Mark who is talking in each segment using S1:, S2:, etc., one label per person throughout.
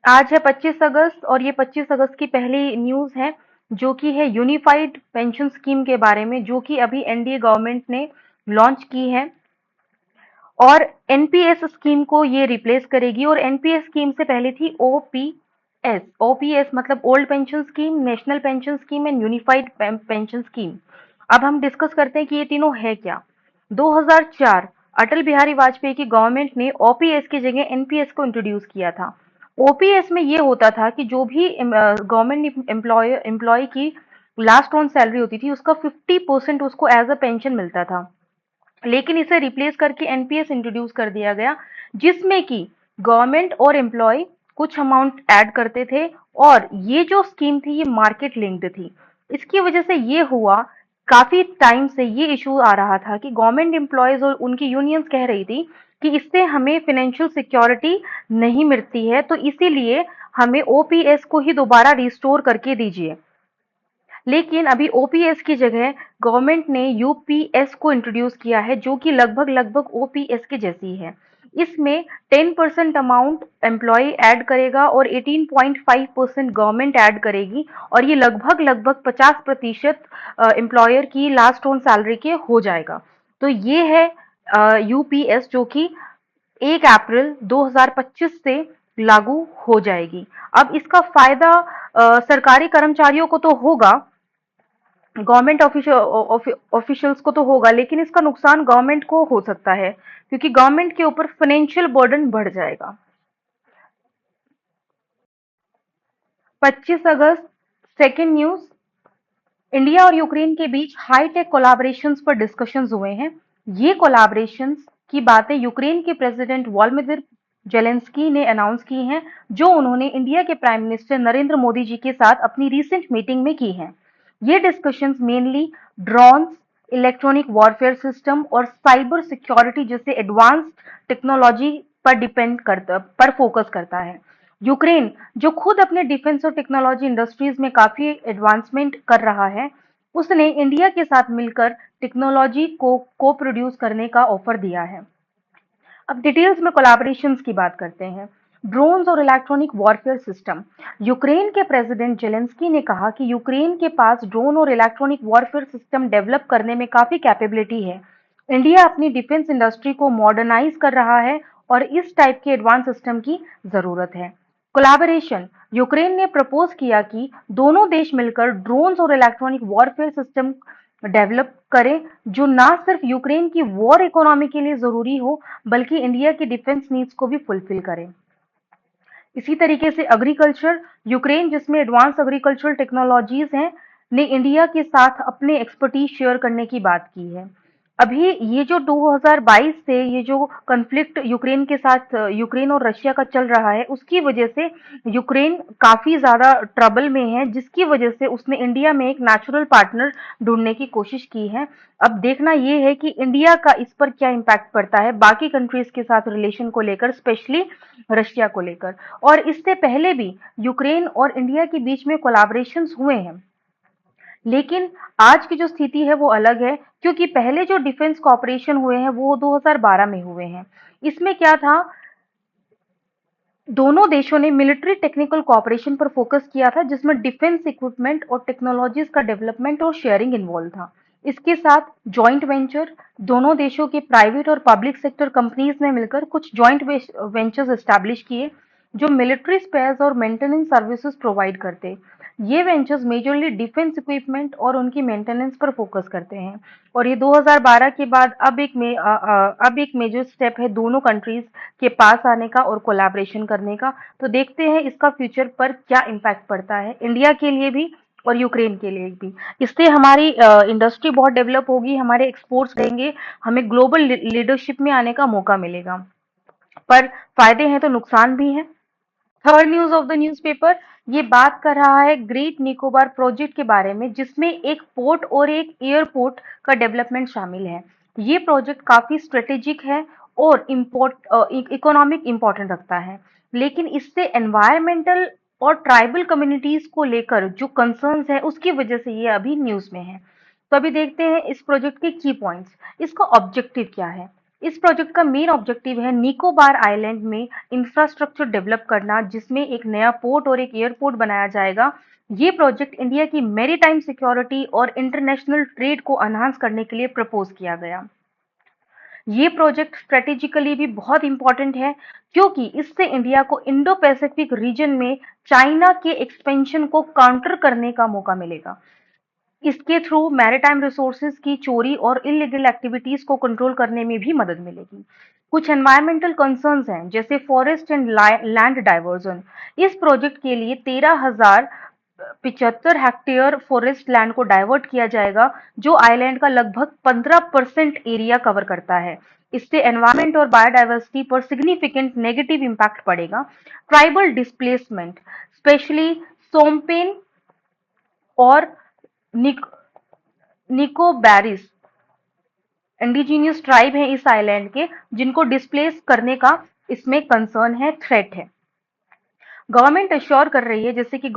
S1: आज है 25 अगस्त और ये 25 अगस्त की पहली न्यूज़ है जो कि है यूनिफाइड पेंशन स्कीम के बारे में, जो कि अभी एनडीए गवर्नमेंट ने लॉन्च की है और एनपीएस स्कीम को ये रिप्लेस करेगी। और एनपीएस स्कीम से पहले थी ओपीएस। ओपीएस मतलब old pension scheme, national pension scheme and unified pension scheme. अब हम डिस्कस करते हैं कि ये तीनों है क्या। 2004 अटल बिहारी वाजपेयी की गवर्नमेंट ने ओपीएस की जगह एनपीएस को इंट्रोड्यूस किया था। ओपीएस में ये होता था कि जो भी गवर्नमेंट एम्प्लॉय की लास्ट ऑन सैलरी होती थी उसका 50% उसको एज अ पेंशन मिलता था। लेकिन इसे रिप्लेस करके एनपीएस इंट्रोड्यूस कर दिया गया, जिसमें कि गवर्नमेंट और एम्प्लॉय कुछ अमाउंट ऐड करते थे और ये जो स्कीम थी ये मार्केट लिंक्ड थी। इसकी वजह से ये हुआ, काफी टाइम से ये इशू आ रहा था कि गवर्नमेंट एम्प्लॉयज और उनकी यूनियंस कह रही थी कि इससे हमें फाइनेंशियल सिक्योरिटी नहीं मिलती है, तो इसीलिए हमें ओपीएस को ही दोबारा रिस्टोर करके दीजिए। लेकिन अभी ओपीएस की जगह गवर्नमेंट ने यूपीएस को इंट्रोड्यूस किया है, जो कि लगभग लगभग ओपीएस के जैसी है। इसमें 10% अमाउंट एम्प्लॉय ऐड करेगा और 18.5% गवर्नमेंट ऐड करेगी और ये लगभग लगभग 50% एम्प्लॉयर की लास्ट ऑन सैलरी के हो जाएगा। तो ये है यूपीएस, जो कि 1 अप्रैल 2025 से लागू हो जाएगी। अब इसका फायदा सरकारी कर्मचारियों को तो होगा, गवर्नमेंट ऑफिशियल्स को तो होगा, लेकिन इसका नुकसान गवर्नमेंट को हो सकता है क्योंकि गवर्नमेंट के ऊपर फाइनेंशियल बर्डन बढ़ जाएगा। 25 अगस्त सेकेंड न्यूज, इंडिया और यूक्रेन के बीच हाईटेक कोलैबोरेशंस पर डिस्कशंस हुए हैं। ये कोलैबोरेशंस की बातें यूक्रेन के प्रेसिडेंट वोलोदिमिर जेलेंस्की ने अनाउंस की हैं, जो उन्होंने इंडिया के प्राइम मिनिस्टर नरेंद्र मोदी जी के साथ अपनी रीसेंट मीटिंग में की हैं। ये discussions mainly drones, electronic warfare system और साइबर सिक्योरिटी जैसे एडवांस्ड टेक्नोलॉजी पर फोकस करता है। यूक्रेन, जो खुद अपने डिफेंस और टेक्नोलॉजी इंडस्ट्रीज में काफी एडवांसमेंट कर रहा है, उसने इंडिया के साथ मिलकर टेक्नोलॉजी को को प्रोड्यूस करने का ऑफर दिया है। अब डिटेल्स में कोलैबोरेशंस की बात करते हैं। ड्रोन्स और इलेक्ट्रॉनिक वॉरफेयर सिस्टम, यूक्रेन के प्रेसिडेंट जेलेंस्की ने कहा कि यूक्रेन के पास ड्रोन और इलेक्ट्रॉनिक वॉरफेयर सिस्टम डेवलप करने में काफी कैपेबिलिटी है। इंडिया अपनी डिफेंस इंडस्ट्री को मॉडर्नाइज कर रहा है और इस टाइप के एडवांस सिस्टम की जरूरत है। कोलैबोरेशन, यूक्रेन ने प्रपोज किया कि दोनों देश मिलकर ड्रोन्स और इलेक्ट्रॉनिक वॉरफेयर सिस्टम डेवलप करें, जो ना सिर्फ यूक्रेन की वॉर इकोनॉमी के लिए जरूरी हो, बल्कि इंडिया की डिफेंस नीड्स को भी फुलफिल करें। इसी तरीके से एग्रीकल्चर, यूक्रेन जिसमें एडवांस एग्रीकल्चरल टेक्नोलॉजीज हैं, ने इंडिया के साथ अपने एक्सपर्टीज शेयर करने की बात की है। अभी ये जो 2022 से ये जो कॉन्फ्लिक्ट यूक्रेन के साथ, यूक्रेन और रशिया का चल रहा है, उसकी वजह से यूक्रेन काफी ज्यादा ट्रबल में है, जिसकी वजह से उसने इंडिया में एक नेचुरल पार्टनर ढूंढने की कोशिश की है। अब देखना ये है कि इंडिया का इस पर क्या इम्पैक्ट पड़ता है बाकी कंट्रीज के साथ रिलेशन को लेकर, स्पेशली रशिया को लेकर। और इससे पहले भी यूक्रेन और इंडिया के बीच में कोलैबोरेशंस हुए हैं, लेकिन आज की जो स्थिति है वो अलग है, क्योंकि पहले जो डिफेंस कॉपरेशन हुए हैं वो 2012 में हुए हैं। इसमें क्या था, दोनों देशों ने मिलिट्री टेक्निकल कॉपरेशन पर फोकस किया था, जिसमें डिफेंस इक्विपमेंट और टेक्नोलॉजीज का डेवलपमेंट और शेयरिंग इन्वॉल्व था। इसके साथ जॉइंट वेंचर, दोनों देशों के प्राइवेट और पब्लिक सेक्टर कंपनीज ने मिलकर कुछ जॉइंट वेंचर्स एस्टैब्लिश किए, जो मिलिट्री स्पेयर्स और मेंटेनेंस सर्विसेज प्रोवाइड करते। ये वेंचर्स मेजरली डिफेंस इक्विपमेंट और उनकी मेंटेनेंस पर फोकस करते हैं। और ये 2012 के बाद अब एक मेजर स्टेप है दोनों कंट्रीज के पास आने का और कोलैबोरेशन करने का। तो देखते हैं इसका फ्यूचर पर क्या इम्पैक्ट पड़ता है, इंडिया के लिए भी और यूक्रेन के लिए भी। इससे हमारी इंडस्ट्री बहुत डेवलप होगी, हमारे एक्सपोर्ट्स बढ़ेंगे, हमें ग्लोबल लीडरशिप में आने का मौका मिलेगा। पर फायदे हैं तो नुकसान भी हैं। Third news of the newspaper, ये बात कर रहा है ग्रेट निकोबार प्रोजेक्ट के बारे में, जिसमें एक पोर्ट और एक एयरपोर्ट का डेवलपमेंट शामिल है। ये प्रोजेक्ट काफी स्ट्रेटेजिक है और इकोनॉमिक इम्पोर्टेंट रखता है, लेकिन इससे एनवायरमेंटल और ट्राइबल कम्युनिटीज को लेकर जो कंसर्न्स है उसकी वजह से ये अभी न्यूज में है। तो अभी देखते हैं इस प्रोजेक्ट के की पॉइंट्स, इसका ऑब्जेक्टिव क्या है। इस प्रोजेक्ट का मेन ऑब्जेक्टिव है निकोबार आइलैंड में इंफ्रास्ट्रक्चर डेवलप करना, जिसमें एक नया पोर्ट और एक एयरपोर्ट बनाया जाएगा। ये प्रोजेक्ट इंडिया की मैरीटाइम सिक्योरिटी और इंटरनेशनल ट्रेड को एनहांस करने के लिए प्रपोज किया गया। ये प्रोजेक्ट स्ट्रेटेजिकली भी बहुत इंपॉर्टेंट है, क्योंकि इससे इंडिया को इंडो पैसिफिक रीजन में चाइना के एक्सपेंशन को काउंटर करने का मौका मिलेगा। इसके थ्रू मैरीटाइम रिसोर्सेज की चोरी और इलीगल एक्टिविटीज को कंट्रोल करने में भी मदद मिलेगी। कुछ एनवायरमेंटल कंसर्न्स हैं, जैसे फॉरेस्ट एंड लैंड डाइवर्जन। इस प्रोजेक्ट के लिए 13,075 हेक्टेयर फॉरेस्ट लैंड को डाइवर्ट किया जाएगा, जो आइलैंड का लगभग 15% एरिया कवर करता है। इससे एनवायरमेंट और बायोडाइवर्सिटी पर सिग्निफिकेंट नेगेटिव इम्पैक्ट पड़ेगा। ट्राइबल डिस्प्लेसमेंट, स्पेशली सोमपेन और निक निकोबारिस इंडिजिनियस ट्राइब हैं इस आइलैंड के, जिनको डिस्प्लेस करने का इसमें कंसर्न है, थ्रेट है। गवर्नमेंट एश्योर कर रही है, जैसे कि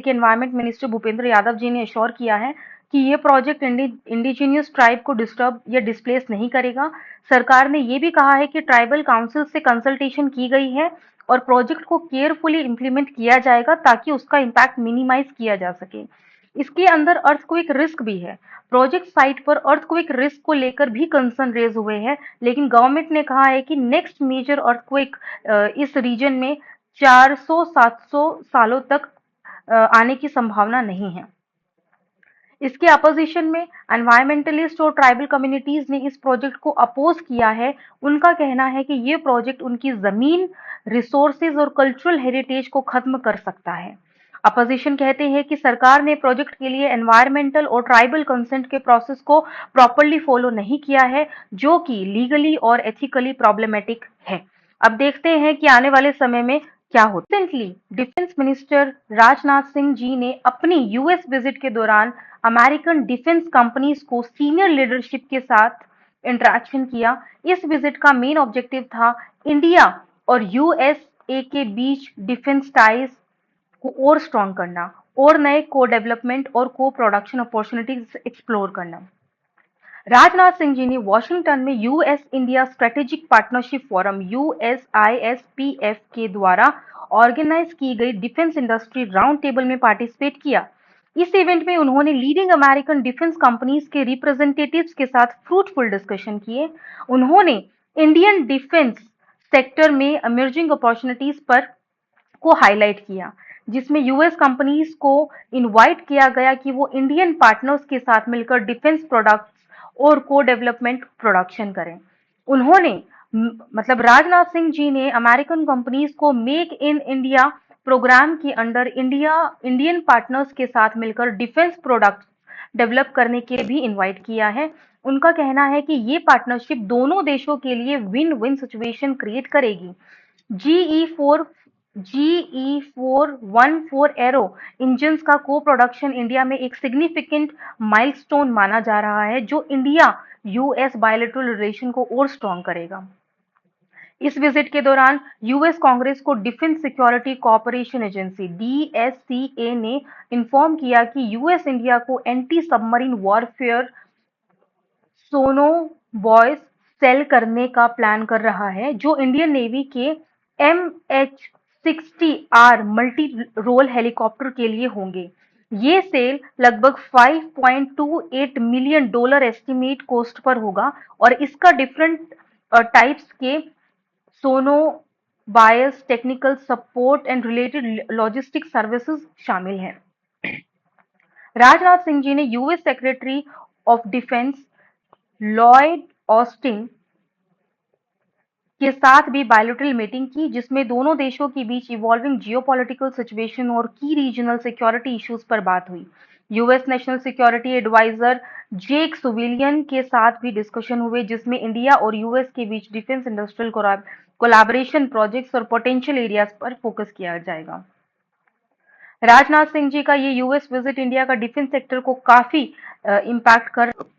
S1: एनवायरमेंट मिनिस्टर भूपेंद्र यादव जी ने एश्योर किया है कि ये प्रोजेक्ट इंडिजिनियस ट्राइब को डिस्टर्ब या डिस्प्लेस नहीं करेगा। सरकार ने ये भी कहा है कि ट्राइबल काउंसिल से कंसल्टेशन की गई है और प्रोजेक्ट को केयरफुली इंप्लीमेंट किया जाएगा, ताकि उसका इम्पैक्ट मिनिमाइज किया जा सके। इसके अंदर अर्थक्वेक रिस्क भी है। प्रोजेक्ट साइट पर अर्थक्वेक रिस्क को लेकर भी कंसर्न रेज हुए हैं, लेकिन गवर्नमेंट ने कहा है कि नेक्स्ट मेजर अर्थक्वेक इस रीजन में 400-700 सालों तक आने की संभावना नहीं है। इसके अपोजिशन में एनवायरमेंटलिस्ट और ट्राइबल कम्युनिटीज ने इस प्रोजेक्ट को अपोज किया है। उनका कहना है कि ये प्रोजेक्ट उनकी जमीन, रिसोर्सेज और कल्चरल हेरिटेज को खत्म कर सकता है। अपोजिशन कहते हैं कि सरकार ने प्रोजेक्ट के लिए एनवायरमेंटल और ट्राइबल कंसेंट के प्रोसेस को प्रॉपरली फॉलो नहीं किया है, जो कि लीगली और एथिकली प्रॉब्लमेटिक है। अब देखते हैं कि आने वाले समय में क्या होता है। Recently defence minister Rajnath Singh ji ने अपनी यूएस विजिट के दौरान अमेरिकन डिफेंस कंपनीज को सीनियर लीडरशिप के साथ इंटरेक्शन किया। इस विजिट का मेन ऑब्जेक्टिव था इंडिया और यूएसए के बीच डिफेंस टाइज को और स्ट्रॉन्ग करना और नए को डेवलपमेंट और को प्रोडक्शन अपॉर्चुनिटीज एक्सप्लोर करना। राजनाथ सिंह जी ने वॉशिंगटन में US India strategic partnership forum USISPF के द्वारा ऑर्गेनाइज की गई डिफेंस इंडस्ट्री राउंड टेबल में पार्टिसिपेट किया। इस इवेंट में उन्होंने लीडिंग अमेरिकन डिफेंस कंपनीज के रिप्रेजेंटेटिव्स के साथ फ्रूटफुल डिस्कशन किए। उन्होंने इंडियन डिफेंस सेक्टर में इमर्जिंग अपॉर्चुनिटीज पर को हाईलाइट किया, जिसमें यूएस कंपनीज को इनवाइट किया गया कि वो इंडियन पार्टनर्स के साथ मिलकर डिफेंस प्रोडक्ट्स और को डेवलपमेंट प्रोडक्शन करें। उन्होंने मतलब राजनाथ सिंह जी ने अमेरिकन कंपनीज को मेक इन इंडिया प्रोग्राम के अंडर इंडियन पार्टनर्स के साथ मिलकर डिफेंस प्रोडक्ट्स डेवलप करने के लिए भी इनवाइट किया है। उनका कहना है कि ये पार्टनरशिप दोनों देशों के लिए विन विन सिचुएशन क्रिएट करेगी। GE4 GE414 एरो इंजन्स का को प्रोडक्शन इंडिया में एक सिग्निफिकेंट माइलस्टोन माना जा रहा है, जो इंडिया यूएस बायलैटरल रिलेशन को और स्ट्रॉन्ग करेगा। इस विजिट के दौरान यूएस कांग्रेस को defence security cooperation agency DSCA ने इन्फॉर्म किया कि यूएस इंडिया को एंटी सबमरीन वॉरफेयर सोनोबॉयस सेल करने का प्लान कर रहा है, जो इंडियन नेवी के MH-60R मल्टी रोल हेलीकॉप्टर के लिए होंगे। ये सेल लगभग $5.28 मिलियन एस्टिमेट कॉस्ट पर होगा और इसका डिफरेंट टाइप्स के sonobuoys technical support and related logistic services शामिल हैं। राजनाथ सिंह जी ने US secretary of defence Lloyd Austin के साथ भी बायलैटरल मीटिंग की, जिसमें दोनों देशों के बीच इवॉल्विंग जियोपॉलिटिकल सिचुएशन और की रीजनल सिक्योरिटी इश्यूज पर बात हुई। यूएस नेशनल सिक्योरिटी एडवाइजर जेक सुविलियन के साथ भी डिस्कशन हुए, जिसमें इंडिया और यूएस के बीच डिफेंस इंडस्ट्रियल कोलैबोरेशन प्रोजेक्ट्स और पोटेंशियल एरियाज पर फोकस किया जाएगा। राजनाथ सिंह जी का ये यूएस विजिट इंडिया का डिफेंस सेक्टर को काफी इम्पैक्ट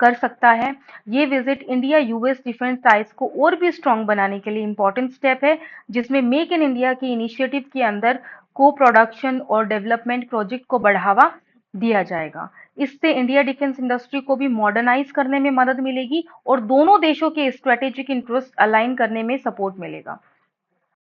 S1: कर सकता है। ये visit India US defence ties को और भी स्ट्रांग बनाने के लिए इंपॉर्टेंट स्टेप है, जिसमें मेक इन इंडिया के इनिशिएटिव के अंदर को प्रोडक्शन और डेवलपमेंट प्रोजेक्ट को बढ़ावा दिया जाएगा। इससे इंडिया डिफेंस इंडस्ट्री को भी मॉडर्नाइज करने में मदद मिलेगी और दोनों देशों के स्ट्रेटेजिक इंटरेस्ट अलाइन करने में सपोर्ट मिलेगा।